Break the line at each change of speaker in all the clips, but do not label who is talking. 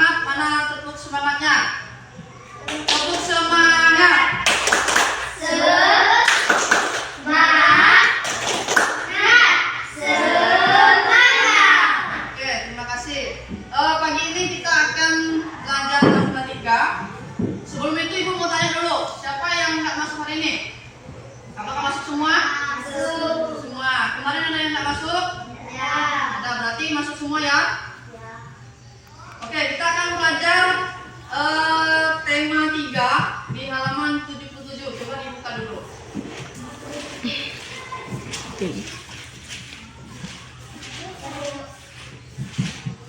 semangat. Mana tepuk semangatnya? Tepuk semangat.
Semangat.
Oke, terima kasih. Pagi ini kita akan belajar matematika. Sebelum itu Ibu mau tanya dulu, siapa yang nggak masuk hari ini? Apakah masuk semua?
Masuk.
Semua. Kemarin ada yang nggak masuk?
Ya.
Ada, berarti masuk semua ya? Oke, kita akan belajar tema 3 di halaman 77. Coba dibuka dulu.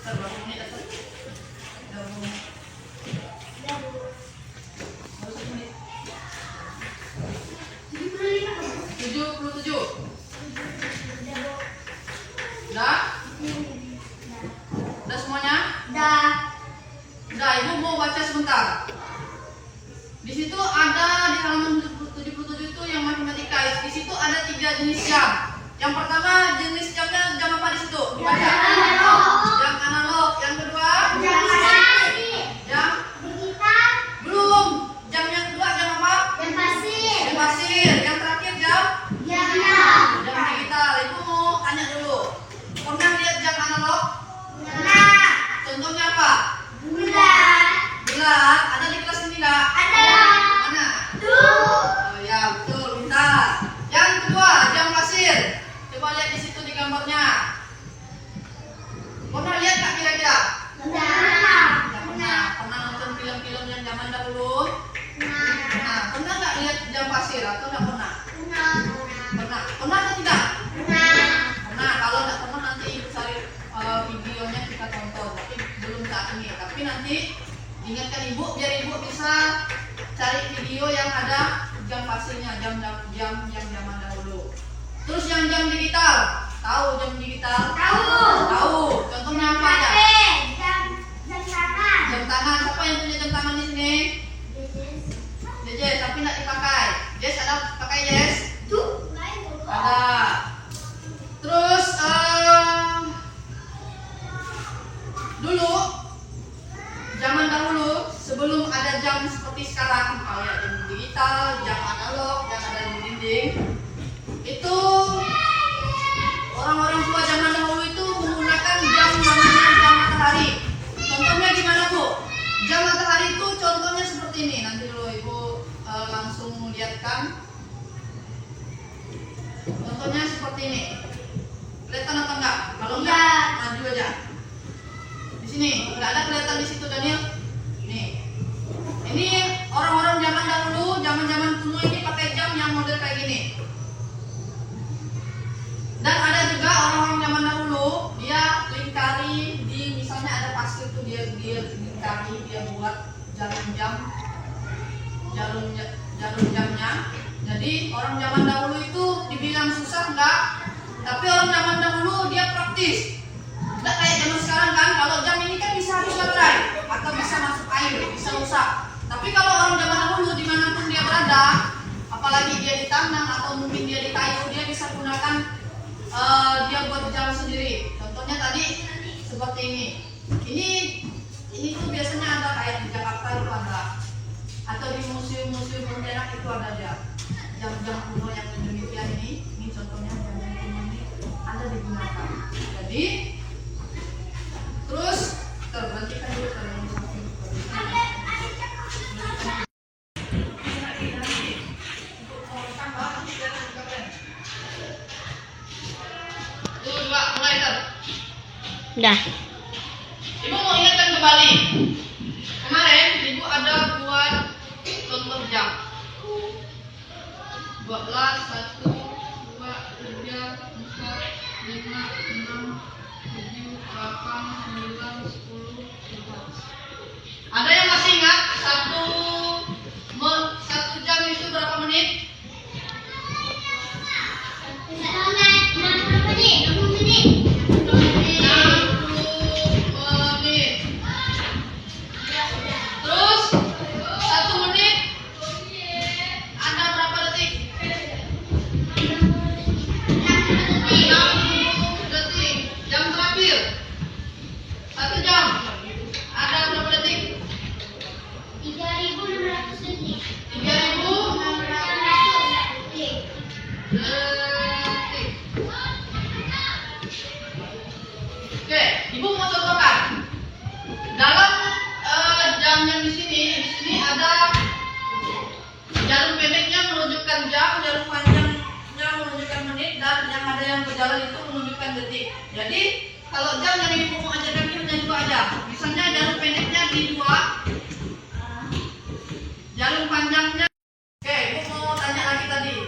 Berapa menit aja? Berapa menit? 77. Udah? Udah semuanya?
Dah.
Udah, Ibu mau baca sebentar. Di situ ada di halaman 77 itu yang matematika. Di situ ada 3 jenis jam. Yang pertama jenis jamnya jam apa di situ? Dibaca. Jam analog. Yang kedua? Jam
Digital.
belum. Jam yang kedua jam apa?
Jam pasir.
Jam pasir. Yang terakhir jam
Jam
digital. Ibu mau tanya dulu. Pernah lihat jam analog?
Nah.
Contohnya apa?
Bulan.
Bulat. Ada di kelas ini nggak?
Ada.
Mana?
Tuh.
Oh ya, betul, pintar. Yang kedua, jam pasir. Coba lihat di situ di gambarnya. Pernah lihat nggak kira-kira?
Nah.
Nggak pernah. Pernah nonton film-film yang zaman dahulu? Nah, pernah nggak lihat jam pasir atau nggak pernah? Pernah. Pernah atau tidak? Pernah. Kalau nggak pernah nanti Ibu cari videonya kita tonton. Tapi belum saat ini. Tapi nanti ingatkan Ibu biar Ibu bisa cari video yang ada jam pasirnya, jam yang zaman dahulu. Terus yang jam digital, tahu jam digital? Tahu. Contohnya apa ya?
Jam tangan.
Jam tangan. Siapa yang punya jam tangan di sini? Jess, tapi nggak dipakai. Jess ada pakai Jess?
Tuh.
Ada. Terus dulu zaman dahulu sebelum ada jam seperti sekarang kayak jam digital, jam analog yang ada di dinding, itu orang-orang tua zaman dahulu itu menggunakan jam namanya jam matahari. Contohnya gimana Bu? Jam matahari itu contohnya seperti ini. Nanti dulu Ibu langsung lihatkan. Contohnya seperti ini. Kelihatan atau enggak? Kalau enggak, maju aja. Di sini enggak ada kelihatan di situ Daniel. Nih. Ini orang-orang zaman dahulu, zaman-zaman kuno ini pakai jam yang model kayak gini. Dan ada juga orang-orang zaman dahulu dia lingkari di misalnya ada pasir tuh dia lingkari, dia buat jarum jamnya. Jadi orang zaman dahulu itu dibilang susah enggak, tapi orang zaman dahulu dia praktis. Enggak kayak zaman sekarang kan, kalau jam ini kan bisa habis baterai atau bisa masuk air, bisa rusak. Tapi kalau orang zaman dahulu dimanapun dia berada, apalagi dia di tanah atau mungkin dia di kayu, dia bisa gunakan dia buat jam sendiri. Contohnya tadi seperti ini. Ini tuh biasanya ada kayak di Jakarta itu ada, atau di museum-museum Pontianak itu ada jam-jam kuno yang demikian ini. Ini contohnya jam-jam kuno ini ada digunakan. Jadi terus terberhentikan dulu
Udah.
Ibu mau ingatkan kembali. Kemarin Ibu ada buat contoh jam. 12, 1, 2, 3, 4, 5, 6, 7, 8, 9, 10, 11. Ada yang masih ingat satu jam itu berapa menit?
60 menit. 60 menit.
jarum pendeknya menunjukkan jam, jarum panjangnya menunjukkan menit, dan yang ada yang berjalan itu menunjukkan detik. Jadi kalau jam yang ibu mau ajarkan ini hanya 2 aja. Misalnya jarum pendeknya di 2, jarum panjangnya. Oke, ibu mau tanya lagi tadi.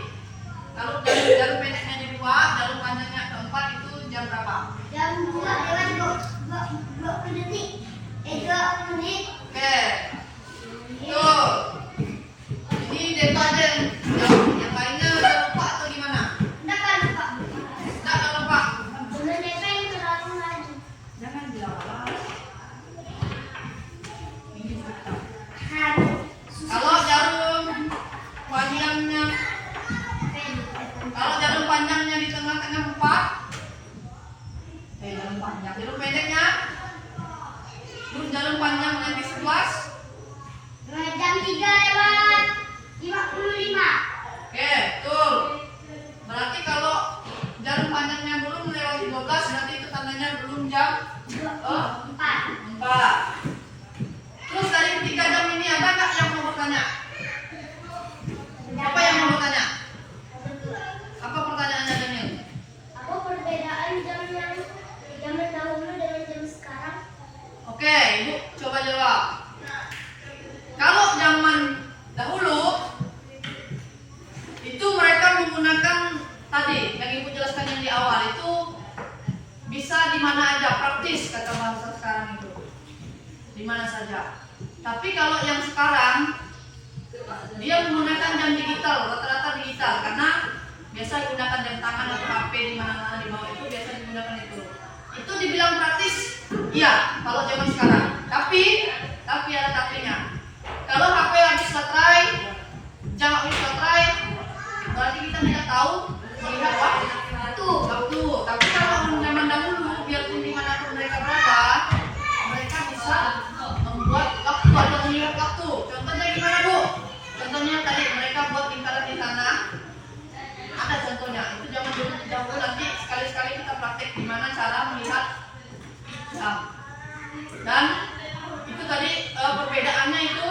Kalau jarum pendeknya di 2, jarum panjangnya ke 4 itu jam berapa?
Jam 2 lewat 20 detik. 20 menit.
Oke. Tuh. Ini depa aja yang lainnya udah lupa atau gimana?
Enggak kan, Pak?
Enggak lupa.
Belum DP yang terlalu lagi.
Jangan bilang. Ini betul. Kalau jarum panjangnya, di tengah-tengah 4. Jarum panjang. Jarum pendeknya. Terus jarum panjangnya di 11.
Jam 3 lewat 55.
Oke, tuh. Berarti kalau jarum panjangnya belum melewati 12, berarti itu tandanya belum jam 4. Terus dari ketiga jam ini ada nggak yang mau bertanya? Apa yang mau bertanya? Apa pertanyaannya Daniel?
Apa perbedaan jam dahulu dengan jam sekarang?
Oke, Ibu coba jawab. Kalau zaman dahulu itu mereka menggunakan tadi yang Ibu jelaskan yang di awal itu bisa di mana aja, praktis kata bahasa sekarang itu. Di mana saja. Tapi kalau yang sekarang dia menggunakan jam digital, rata-rata digital karena biasa digunakan jam tangan atau HP di mana-mana di bawah itu biasa digunakan itu. Itu dibilang praktis? Iya, kalau zaman sekarang. Tapi ada tapinya. Kalau HP habis baterai, jam habis baterai, berarti kita tidak tahu melihat waktu. Tapi kalau zaman dahulu, biarpun dimanapun mereka berada, mereka bisa membuat waktu atau melihat waktu. Contohnya gimana, Bu? Contohnya tadi mereka buat lingkaran di tanah. Ada contohnya. Itu zaman dahulu. Nanti sekali-sekali kita praktek gimana cara melihat jam. Dan itu tadi perbedaannya itu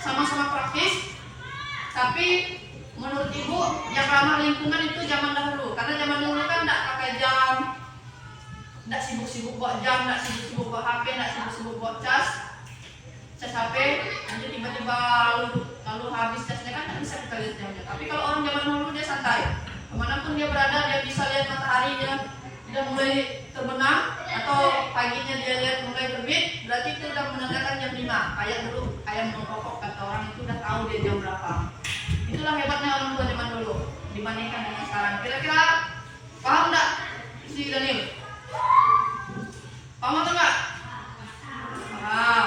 sama-sama praktis, tapi menurut Ibu yang ramah lingkungan itu zaman dahulu. Karena zaman dahulu kan tidak pakai jam, tidak sibuk-sibuk buat jam, tidak sibuk-sibuk buat HP, tidak sibuk-sibuk buat cas HP. Nanti tiba-tiba lalu habis casnya kan tidak bisa kita lihat jamnya. Tapi kalau orang zaman dahulu dia santai, kemanapun dia berada dia bisa lihat matahari, dia mulai terbenam atau paginya dia lihat mulai terbit, berarti itu sudah menandakan jam 5. Kayak dulu ayam mengkokok kata orang itu udah tahu dia jam berapa. Itulah hebatnya orang tua zaman dulu dibandingkan dengan sekarang. Kira-kira paham enggak si Daniel? Paham atau enggak? Paham.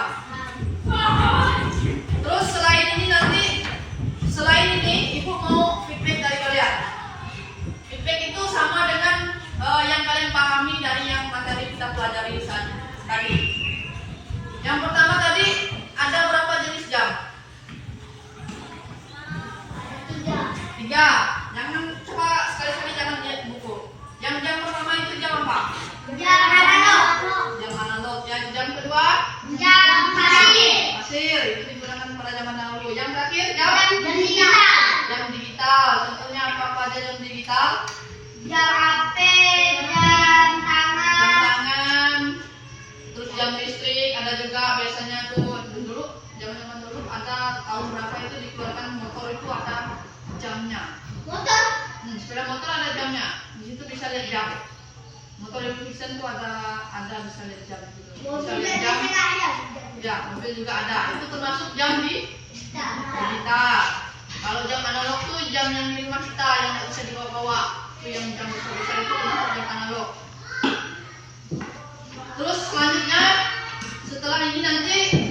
Terus selain ini Ibu mau feedback dari kalian. Feedback itu sama dengan yang kalian pahami dari yang materi kita pelajari saat tadi. Yang pertama tadi ada berapa jenis jam? 3. Jangan coba sekali-sekali jangan lihat buku. Yang jam pertama itu jam apa?
Jam analog.
Jam analog. Yang jam kedua?
Jam
Pasir. Itu digunakan pada zaman dahulu. Yang terakhir jam
digital.
Jam digital. Contohnya apa aja jam digital?
Jam HP, jam tangan.
Terus jam listrik ada juga biasanya tuh dulu zaman dulu ada tahun berapa itu dikeluarkan motor itu ada jamnya.
Motor.
Sepeda motor ada jamnya. Di situ bisa lihat jam. Motor Evolution tuh ada bisa lihat jam gitu. Bisa lihat jam. Ya, mobil juga ada. Itu termasuk jam digital. Kalau jam analog tuh jam yang di rumah kita yang nggak bisa dibawa-bawa. Itu yang jam besar-besar itu termasuk jam analog. Terus selanjutnya setelah ini nanti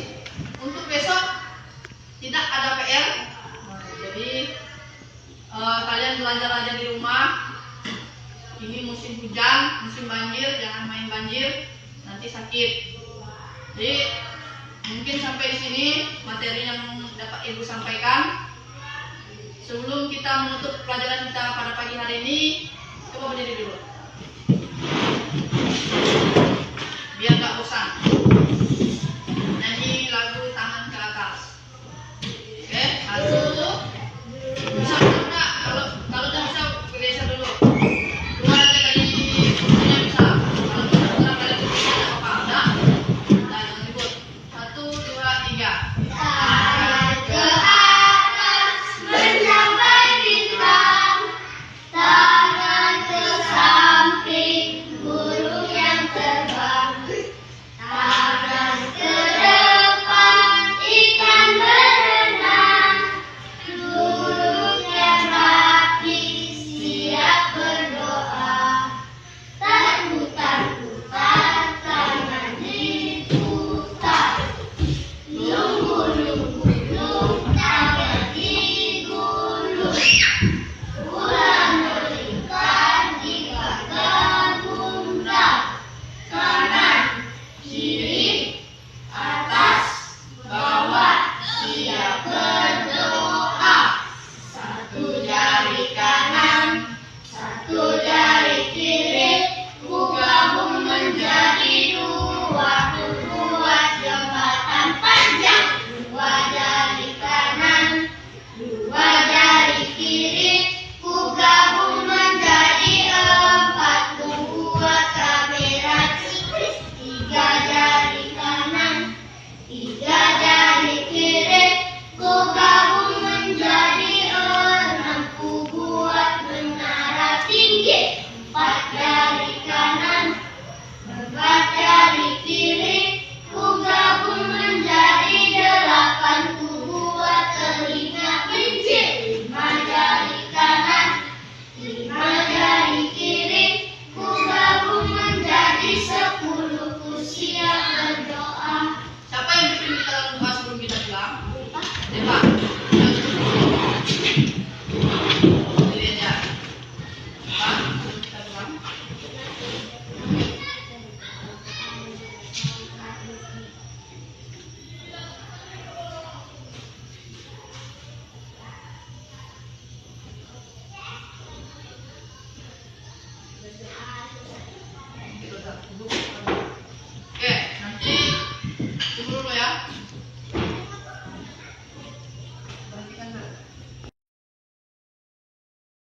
untuk besok tidak ada PR. Jadi kalian belajar aja di rumah. Ini musim hujan, musim banjir, jangan main banjir, nanti sakit. Jadi mungkin sampai di sini materi yang dapat Ibu sampaikan. Sebelum kita menutup pelajaran kita pada pagi hari ini, coba berdiri dulu. Biar nggak bosan.